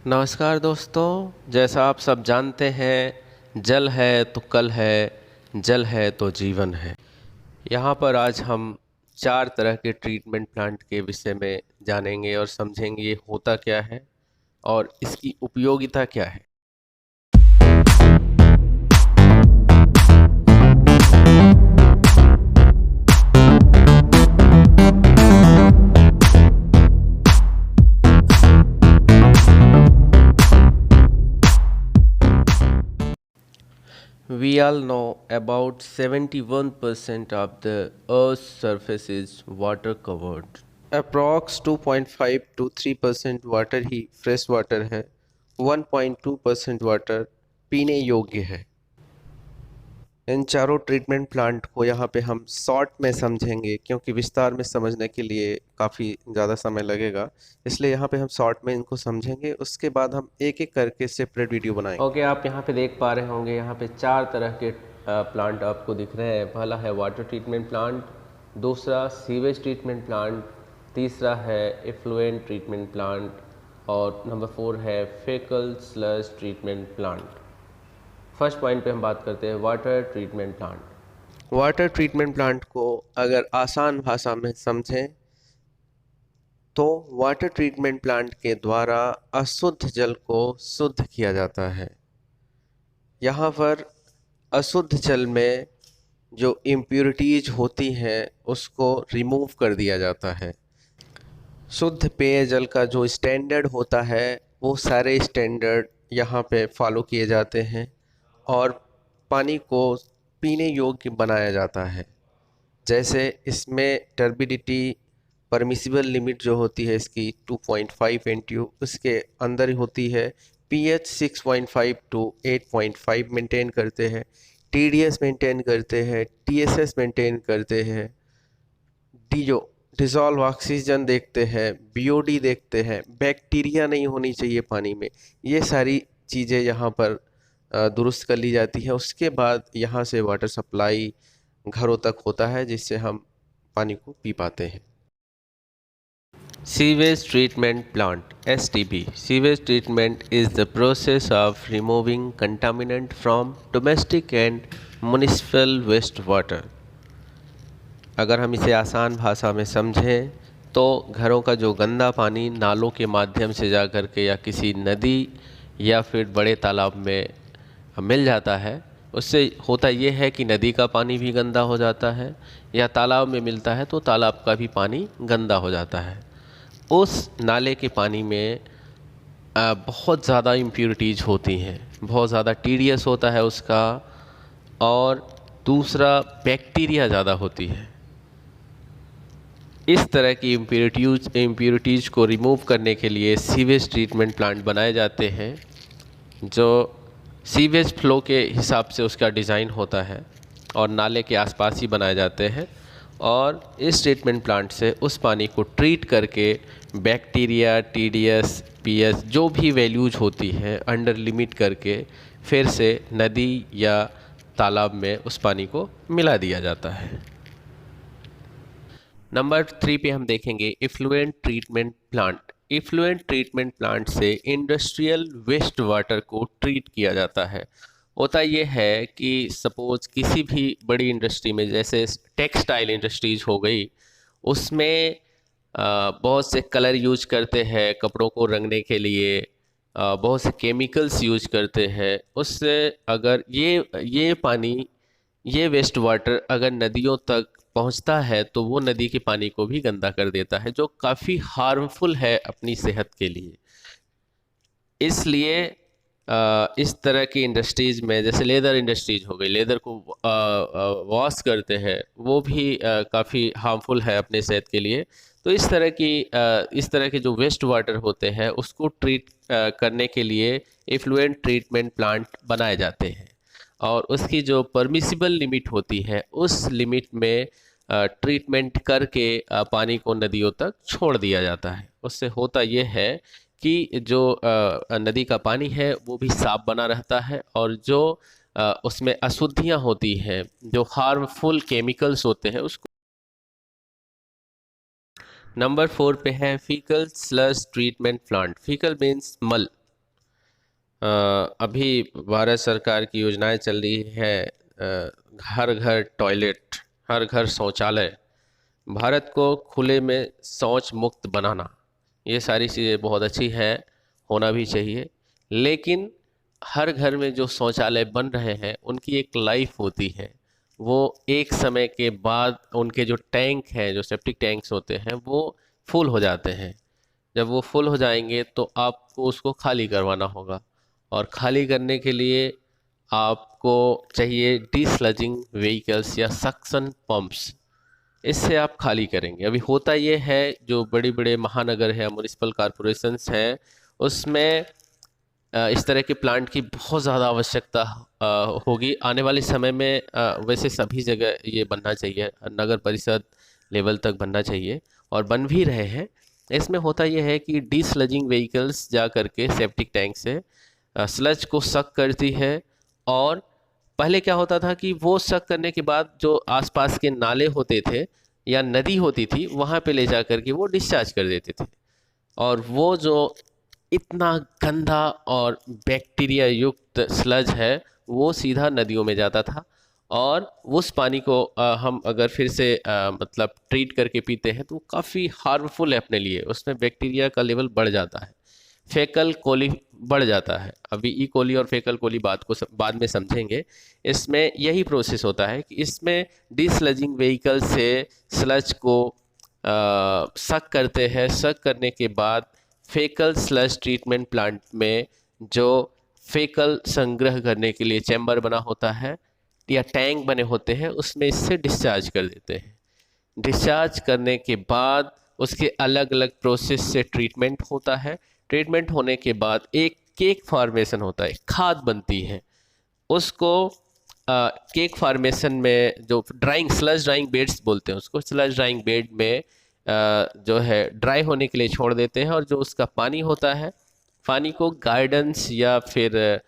नमस्कार दोस्तों, जैसा आप सब जानते हैं, जल है तो कल है, जल है तो जीवन है। यहाँ पर आज हम 4 तरह के ट्रीटमेंट प्लांट के विषय में जानेंगे और समझेंगे ये होता क्या है और इसकी उपयोगिता क्या है। We all know about 71% of the Earth's surface is water covered. Approx 2.5 to 3% water he fresh water है, 1.2% वाटर पीने योग्य है। इन चारों ट्रीटमेंट प्लांट को यहाँ पे हम शॉर्ट में समझेंगे क्योंकि विस्तार में समझने के लिए काफ़ी ज़्यादा समय लगेगा, इसलिए यहाँ पे हम शॉर्ट में इनको समझेंगे। उसके बाद हम एक एक करके सेपरेट वीडियो बनाएंगे। ओके, आप यहाँ पे देख पा रहे होंगे, यहाँ पे 4 तरह के प्लांट आपको दिख रहे हैं। पहला है वाटर ट्रीटमेंट प्लांट, दूसरा सीवेज ट्रीटमेंट प्लांट, तीसरा है एफ्लुएंट ट्रीटमेंट प्लांट और नंबर 4 है faecal sludge treatment plant. First point पे हम बात करते हैं water treatment plant. Water treatment plant को अगर आसान भाषा में समझें तो वाटर ट्रीटमेंट प्लांट के द्वारा अशुद्ध जल को शुद्ध किया जाता है। यहाँ पर अशुद्ध जल में जो इम्प्योरिटीज होती हैं उसको रिमूव कर दिया जाता है। शुद्ध पेयजल का जो स्टैंडर्ड होता है वो सारे स्टैंडर्ड यहाँ पे फॉलो किए जाते हैं और पानी को पीने योग्य बनाया जाता है। जैसे इसमें टर्बिडिटी परमिसिबल लिमिट जो होती है इसकी 2.5 NTU उसके अंदर होती है। pH 6.5 टू 8.5 मेंटेन करते हैं, TDS मेंटेन करते हैं, TSS मेंटेन करते हैं, डिजॉल्व ऑक्सीजन देखते हैं, BOD देखते हैं, बैक्टीरिया नहीं होनी चाहिए पानी में। ये सारी चीज़ें यहाँ पर दुरुस्त कर ली जाती है। उसके बाद यहाँ से वाटर सप्लाई घरों तक होता है जिससे हम पानी को पी पाते हैं। Sewage treatment plant STP। Sewage treatment is the process of removing contaminant from domestic and municipal waste water. अगर हम इसे आसान भाषा में समझें तो घरों का जो गंदा पानी नालों के माध्यम से जा कर के या किसी नदी या फिर बड़े तालाब में मिल जाता है, उससे होता ये है कि नदी का पानी भी गंदा हो जाता है या तालाब में मिलता है तो तालाब का भी पानी गंदा हो जाता है। उस नाले के पानी में बहुत ज़्यादा इम्प्योरिटीज़ होती हैं, बहुत ज़्यादा TDS होता है उसका, और दूसरा बैक्टीरिया ज़्यादा होती है। इस तरह की इम्प्योरिटीज़ को रिमूव करने के लिए सीवेज ट्रीटमेंट प्लांट बनाए जाते हैं जो सीवेज फ्लो के हिसाब से उसका डिज़ाइन होता है और नाले के आसपास ही बनाए जाते हैं। और इस ट्रीटमेंट प्लांट से उस पानी को ट्रीट करके बैक्टीरिया, TDS, pH जो भी वैल्यूज होती हैं अंडर लिमिट करके फिर से नदी या तालाब में उस पानी को मिला दिया जाता है। नंबर 3 पे हम देखेंगे effluent treatment plant. Effluent treatment plant से इंडस्ट्रियल वेस्ट वाटर को ट्रीट किया जाता है। होता यह है कि सपोज किसी भी बड़ी इंडस्ट्री में, जैसे टेक्सटाइल इंडस्ट्रीज हो गई, उसमें बहुत से कलर यूज करते हैं कपड़ों को रंगने के लिए, बहुत से केमिकल्स यूज करते हैं। उससे अगर ये पानी, ये वेस्ट वाटर अगर नदियों तक पहुंचता है तो वो नदी के पानी को भी गंदा कर देता है, जो काफ़ी हार्मफुल है अपनी सेहत के लिए। इसलिए इस तरह की इंडस्ट्रीज़ में, जैसे लेदर इंडस्ट्रीज हो गई, लेदर को वॉश करते हैं, वो भी काफ़ी हार्मफुल है अपने सेहत के लिए। तो इस तरह के जो वेस्ट वाटर होते हैं उसको ट्रीट करने के लिए इफ्लुएंट ट्रीटमेंट प्लांट बनाए जाते हैं और उसकी जो परमिसिबल लिमिट होती है उस लिमिट में ट्रीटमेंट करके पानी को नदियों तक छोड़ दिया जाता है। उससे होता यह है कि जो नदी का पानी है वो भी साफ बना रहता है और जो उसमें अशुद्धियाँ होती हैं, जो हार्मफुल केमिकल्स होते हैं, उसको। नंबर 4 पे है faecal sludge treatment plant. Faecal means मल। अभी भारत सरकार की योजनाएं चल रही है, हर घर टॉयलेट, हर घर शौचालय, भारत को खुले में शौच मुक्त बनाना। ये सारी चीज़ें बहुत अच्छी है, होना भी चाहिए। लेकिन हर घर में जो शौचालय बन रहे हैं उनकी एक लाइफ होती है। वो एक समय के बाद उनके जो टैंक हैं, जो सेप्टिक टैंक्स होते हैं, वो फुल हो जाते हैं। जब वो फुल हो जाएंगे तो आपको उसको खाली करवाना होगा, और खाली करने के लिए आपको चाहिए डिस्लजिंग व्हीकल्स या सक्शन पंप्स। इससे आप खाली करेंगे। अभी होता ये है, जो बड़े बड़े महानगर हैं, म्यूनिसिपल कॉरपोरेशंस हैं, उसमें इस तरह के प्लांट की बहुत ज़्यादा आवश्यकता होगी आने वाले समय में। वैसे सभी जगह ये बनना चाहिए, नगर परिषद लेवल तक बनना चाहिए, और बन भी रहे हैं। इसमें होता यह है कि डिस्लजिंग व्हीकल्स जा करके सेप्टिक टैंक से स्लज को सक करती है, और पहले क्या होता था कि वो सक करने के बाद जो आसपास के नाले होते थे या नदी होती थी, वहाँ पे ले जा करके वो डिस्चार्ज कर देते थे, और वो जो इतना गंदा और बैक्टीरिया युक्त स्लज है वो सीधा नदियों में जाता था। और उस पानी को हम अगर फिर से मतलब ट्रीट करके पीते हैं तो वो काफ़ी हार्मफुल है अपने लिए। उसमें बैक्टीरिया का लेवल बढ़ जाता है, फेकल कोली बढ़ जाता है। अभी ई कोली और फेकल कोली बाद में समझेंगे। इसमें यही प्रोसेस होता है कि इसमें डिस्लजिंग व्हीकल से स्लज को सक करते हैं। सक करने के बाद फेकल स्लज ट्रीटमेंट प्लांट में जो फेकल संग्रह करने के लिए चैम्बर बना होता है या टैंक बने होते हैं, उसमें इससे डिस्चार्ज कर देते हैं। डिस्चार्ज करने के बाद उसके अलग अलग प्रोसेस से ट्रीटमेंट होता है। ट्रीटमेंट होने के बाद एक केक फॉर्मेशन होता है, खाद बनती है। उसको केक फॉर्मेशन में जो ड्राइंग, स्लज ड्राइंग बेड्स बोलते हैं उसको, स्लज ड्राइंग बेड में जो है ड्राई होने के लिए छोड़ देते हैं, और जो उसका पानी होता है, पानी को गार्डन्स या फिर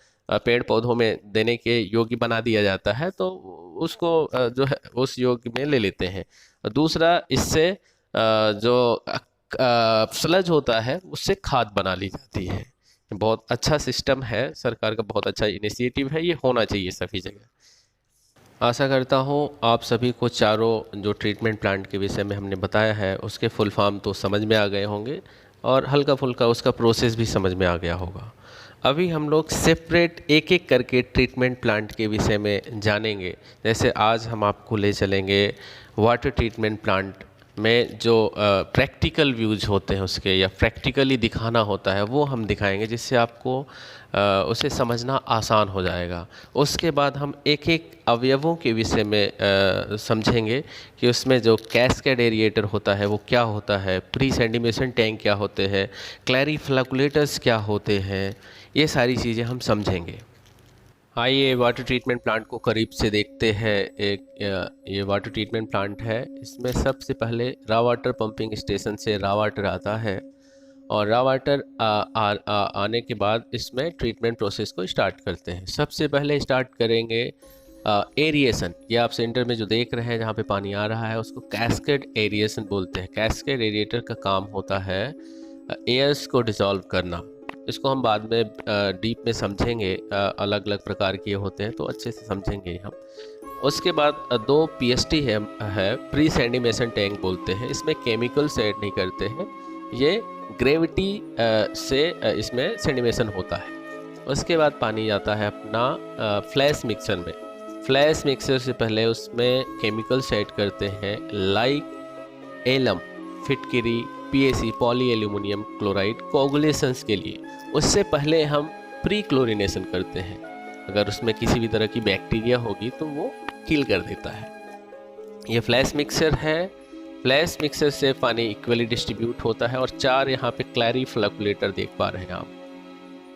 पेड़ पौधों में देने के योग्य बना दिया जाता है, तो उसको जो है उस योग्य में ले लेते हैं। और दूसरा, इससे जो स्लज होता है उससे खाद बना ली जाती है। बहुत अच्छा सिस्टम है, सरकार का बहुत अच्छा इनिशिएटिव है, ये होना चाहिए सभी जगह। आशा करता हूँ आप सभी को चारों जो ट्रीटमेंट प्लांट के विषय में हमने बताया है उसके फुल फॉर्म तो समझ में आ गए होंगे, और हल्का फुल्का उसका प्रोसेस भी समझ में आ गया होगा। अभी हम लोग सेपरेट एक एक करके ट्रीटमेंट प्लांट के विषय में जानेंगे। जैसे आज हम आपको ले चलेंगे वाटर ट्रीटमेंट प्लांट में जो प्रैक्टिकल व्यूज होते हैं उसके, या प्रैक्टिकली दिखाना होता है, वो हम दिखाएंगे, जिससे आपको उसे समझना आसान हो जाएगा। उसके बाद हम एक एक अवयवों के विषय में समझेंगे कि उसमें जो कैस्केड एरिएटर होता है वो क्या होता है, प्री सेडिमेशन टैंक क्या होते हैं, क्लैरीफ्लकुलेटर्स क्या होते हैं, ये सारी चीज़ें हम समझेंगे। आइए वाटर ट्रीटमेंट प्लांट को करीब से देखते हैं। ये वाटर ट्रीटमेंट प्लांट है। इसमें सबसे पहले रा वाटर पंपिंग स्टेशन से रा वाटर आता है, और रा वाटर आने के बाद इसमें ट्रीटमेंट प्रोसेस को स्टार्ट करते हैं। सबसे पहले स्टार्ट करेंगे एरिएशन। ये आप सेंटर में जो देख रहे हैं जहाँ पे पानी आ रहा है उसको कैस्केड एरिएशन बोलते हैं। कैस्केड एरिएटर का काम होता है एयर्स को डिसॉल्व करना। इसको हम बाद में डीप में समझेंगे, अलग अलग प्रकार के होते हैं तो अच्छे से समझेंगे हम। उसके बाद दो पीएसटी है प्री सेडिमेशन टैंक बोलते हैं। इसमें केमिकल्स ऐड नहीं करते हैं, ये ग्रेविटी से इसमें सेडिमेशन होता है। उसके बाद पानी जाता है अपना फ्लैश मिक्सर में। फ्लैश मिक्सर से पहले उसमें केमिकल्स ऐड करते हैं, लाइक एलम, फिटकिरी, PAC, poly aluminium chloride, coagulations के लिए। उससे पहले हम प्री क्लोरिनेशन करते हैं। अगर उसमें किसी भी तरह की बैक्टीरिया होगी तो वो किल कर देता है। ये फ्लैश मिक्सर है। फ्लैश मिक्सर से पानी इक्वली डिस्ट्रीब्यूट होता है, और चार यहाँ पे क्लैरीफ्लकुलेटर देख पा रहे हैं आप।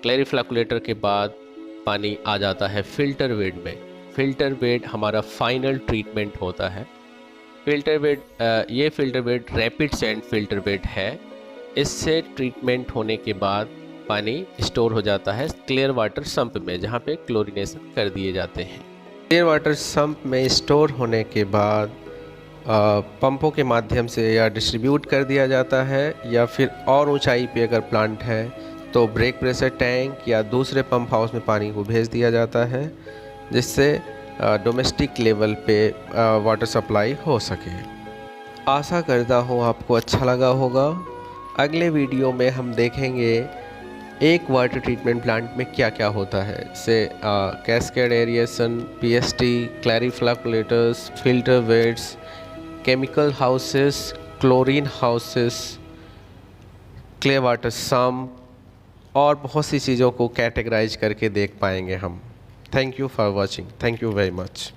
क्लैरीफ्लकुलेटर के बाद पानी आ जाता है फिल्टर बेड में। फिल्टर बेड हमारा फाइनल ट्रीटमेंट होता है। फिल्टर बेड, ये filter bed rapid sand filter bed है। इससे ट्रीटमेंट होने के बाद पानी स्टोर हो जाता है क्लियर वाटर सम्प में, जहाँ पे क्लोरिनेशन कर दिए जाते हैं। क्लियर वाटर सम्प में स्टोर होने के बाद पंपों के माध्यम से या डिस्ट्रीब्यूट कर दिया जाता है, या फिर और ऊंचाई पे अगर प्लांट है तो ब्रेक प्रेशर टैंक या दूसरे पंप हाउस में पानी को भेज दिया जाता है, जिससे डोमेस्टिक लेवल पे वाटर सप्लाई हो सके। आशा करता हूँ आपको अच्छा लगा होगा। अगले वीडियो में हम देखेंगे एक वाटर ट्रीटमेंट प्लांट में क्या क्या होता है, जैसे cascade aeration, PST, clariflocculators, filter beds, chemical houses, chlorine houses, clear water sump और बहुत सी चीज़ों को कैटेगराइज करके देख पाएंगे हम। Thank you for watching. Thank you very much.